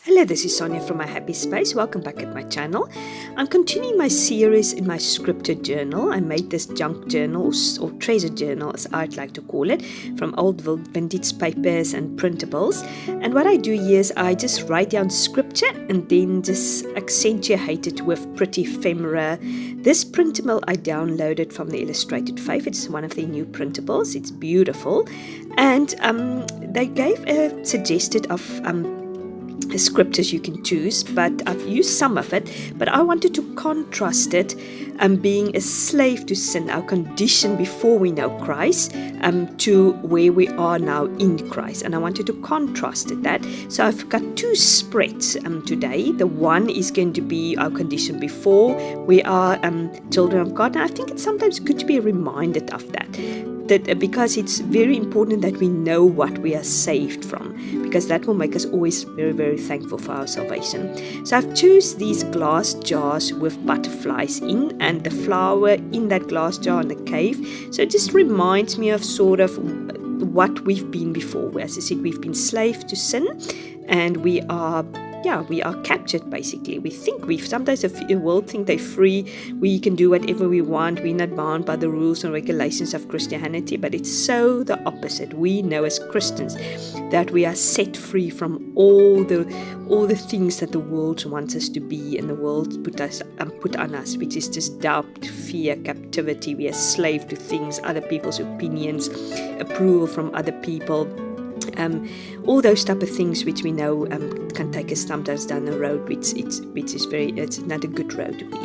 Hello, this is Sonja from My Happy Space. Welcome back at my channel. I'm continuing my series in my scripted journal. I made this junk journal or treasure journal, as I'd like to call it, from old vintage papers and printables. And what I do here is I just write down scripture and then just accentuate it with pretty ephemera. This printable I downloaded from the Illustrated Faith. It's one of the new printables. It's beautiful. And they gave a suggested of scriptures you can choose, but I've used some of it, but I wanted to contrast it being a slave to sin, our condition before we know Christ, to where we are now in Christ, and I wanted to contrast that. So I've got two spreads today. The one is going to be our condition before we are children of God, and I think it's sometimes good to be reminded of that because it's very important that we know what we are saved from, because that will make us always very, very thankful for our salvation. So I've chosen these glass jars with butterflies in, and the flower in that glass jar in the cave. So it just reminds me of sort of what we've been before. As I said, we've been slaves to sin, and we are captured basically. Sometimes the world think they're free, we can do whatever we want, we're not bound by the rules and regulations of Christianity, but it's so the opposite. We know as Christians that we are set free from all the things that the world wants us to be, and the world put on us, which is just doubt, fear, captivity. We are slave to things, other people's opinions, approval from other people. All those type of things which we know can take us sometimes down the road, which it's not a good road to be.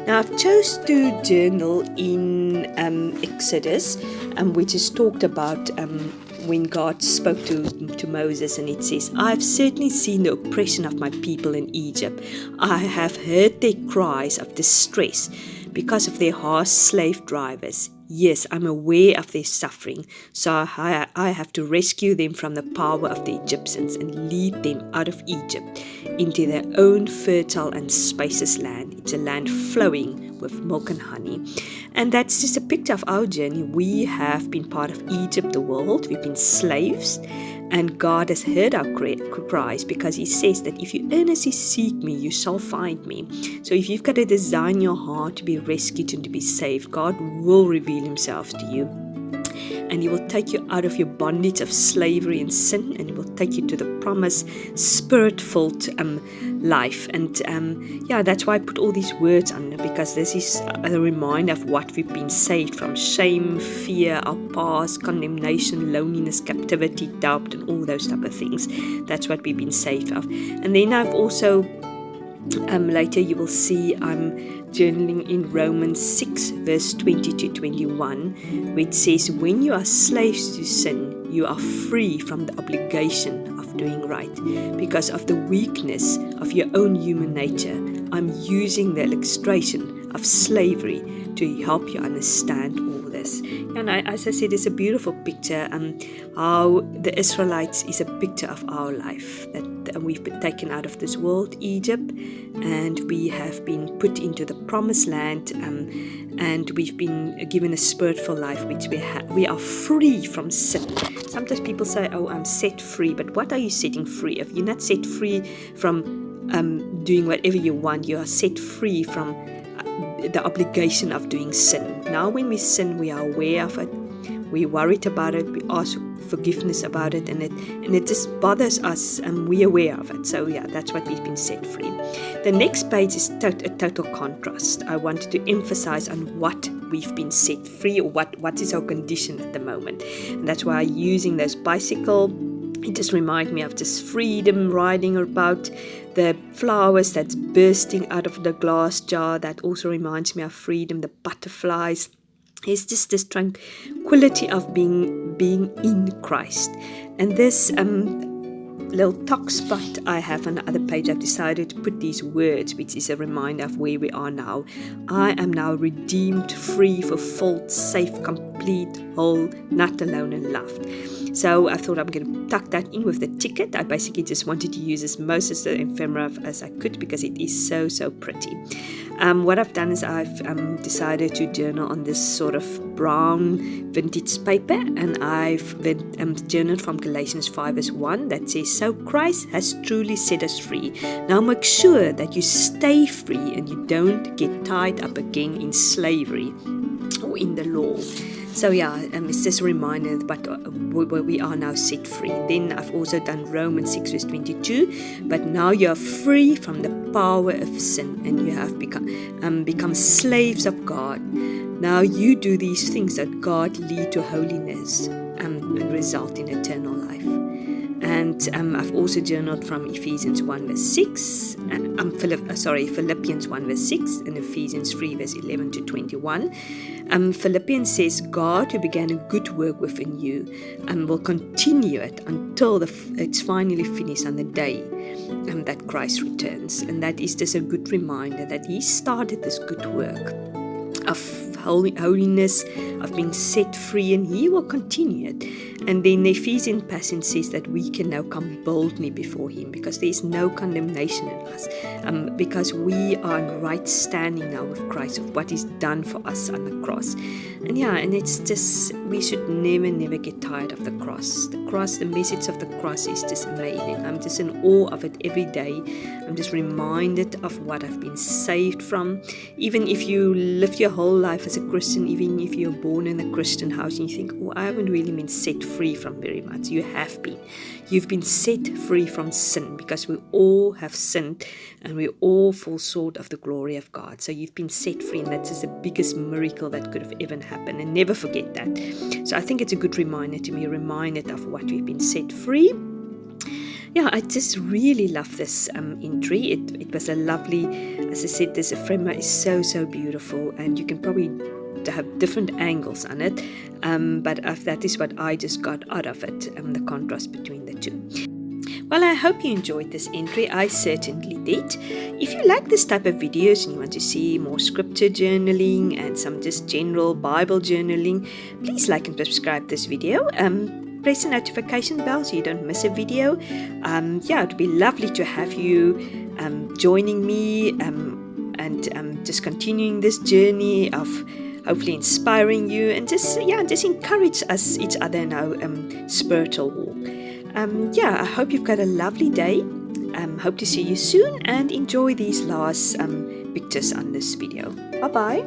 Now I've chose to journal in Exodus, which is talked about when God spoke to Moses, and it says, "I have certainly seen the oppression of my people in Egypt. I have heard their cries of distress because of their harsh slave drivers. Yes, I'm aware of their suffering, so I have to rescue them from the power of the Egyptians and lead them out of Egypt into their own fertile and spacious land. It's a land flowing with milk and honey." And that's just a picture of our journey. We have been part of Egypt, the world. We've been slaves, and God has heard our cries, because He says that if you earnestly seek me, you shall find me. So if you've got a desire in your heart to be rescued and to be saved, God will reveal Himself to you. And He will take you out of your bondage of slavery and sin, and He will take you to the promised Spirit-filled life. And that's why I put all these words on, because this is a reminder of what we've been saved from: shame, fear, our past, condemnation, loneliness, captivity, doubt, and all those type of things. That's what we've been saved of. And then I've also later you will see I'm journaling in Romans 6 verse 20 to 21, which says, "When you are slaves to sin, you are free from the obligation of doing right. Because of the weakness of your own human nature, I'm using the illustration of slavery to help you understand all this." And as I said, it's a beautiful picture, how the Israelites is a picture of our life, that we've been taken out of this world, Egypt, and we have been put into the promised land, and we've been given a spiritual life, which we are free from sin. Sometimes people say, "Oh, I'm set free," but what are you setting free of? You're not set free from doing whatever you want. You are set free from the obligation of doing sin. Now when we sin, we are aware of it, we're worried about it, we ask forgiveness about it, and it just bothers us, and we're aware of it. So that's what we've been set free. The next page is a total contrast. I wanted to emphasize on what we've been set free, or what is our condition at the moment. And that's why I'm using those bicycle. It just reminds me of just freedom, riding about the flowers that's bursting out of the glass jar. That also reminds me of freedom, the butterflies. It's just this tranquility of being in Christ. And this little talk spot I have on the other page, I've decided to put these words, which is a reminder of where we are now. I am now redeemed, free, fulfilled, safe, complete, whole, not alone, and loved. So I thought I'm going to tuck that in with the ticket. I basically just wanted to use as most of the ephemera as I could because it is so pretty. What I've done is I've decided to journal on this sort of brown vintage paper, and I've journaled from Galatians 5 verse 1 that says, "So Christ has truly set us free. Now make sure that you stay free and you don't get tied up again in slavery or in the law." So it's just a reminder that where we are now set free. Then I've also done Romans 6 verse 22. "But now you are free from the power of sin, and you have become slaves of God. Now you do these things that God lead to holiness and result in eternal life." And I've also journaled from Ephesians 1 verse 6, Philippians 1 verse 6 and Ephesians 3 verse 11 to 21. Philippians says, "God who began a good work within you will continue it until it's finally finished on the day that Christ returns." And that is just a good reminder that He started this good work of holiness, of being set free, and He will continue it. And then the Ephesian passage says that we can now come boldly before Him because there is no condemnation in us, because we are in right standing now with Christ of what He's done for us on the cross. And it's just, we should never get tired of the cross. The message of the cross is just amazing. I'm just in awe of it every day. I'm just reminded of what I've been saved from. Even if you live your whole life as a Christian, even if you're born in a Christian house and you think, "Oh, I haven't really been set free from very much." You have been. You've been set free from sin because we all have sinned and we all fall short of the glory of God. So you've been set free, and that's just the biggest miracle that could have ever happened. And never forget that. So I think it's a good reminder to be reminded of what we've been set free. I just really love this entry. It was a lovely, as I said, this ephemera is so beautiful, and you can probably have different angles on it, but that is what I just got out of it, the contrast between the two. Well, I hope you enjoyed this entry. I certainly did. If you like this type of videos and you want to see more scripture journaling and some just general Bible journaling, please like and subscribe this video. Press the notification bell so you don't miss a video. It would be lovely to have you joining me and just continuing this journey of hopefully inspiring you and just encourage us each other in our spiritual walk. I hope you've got a lovely day. Hope to see you soon, and enjoy these last pictures on this video. Bye-bye.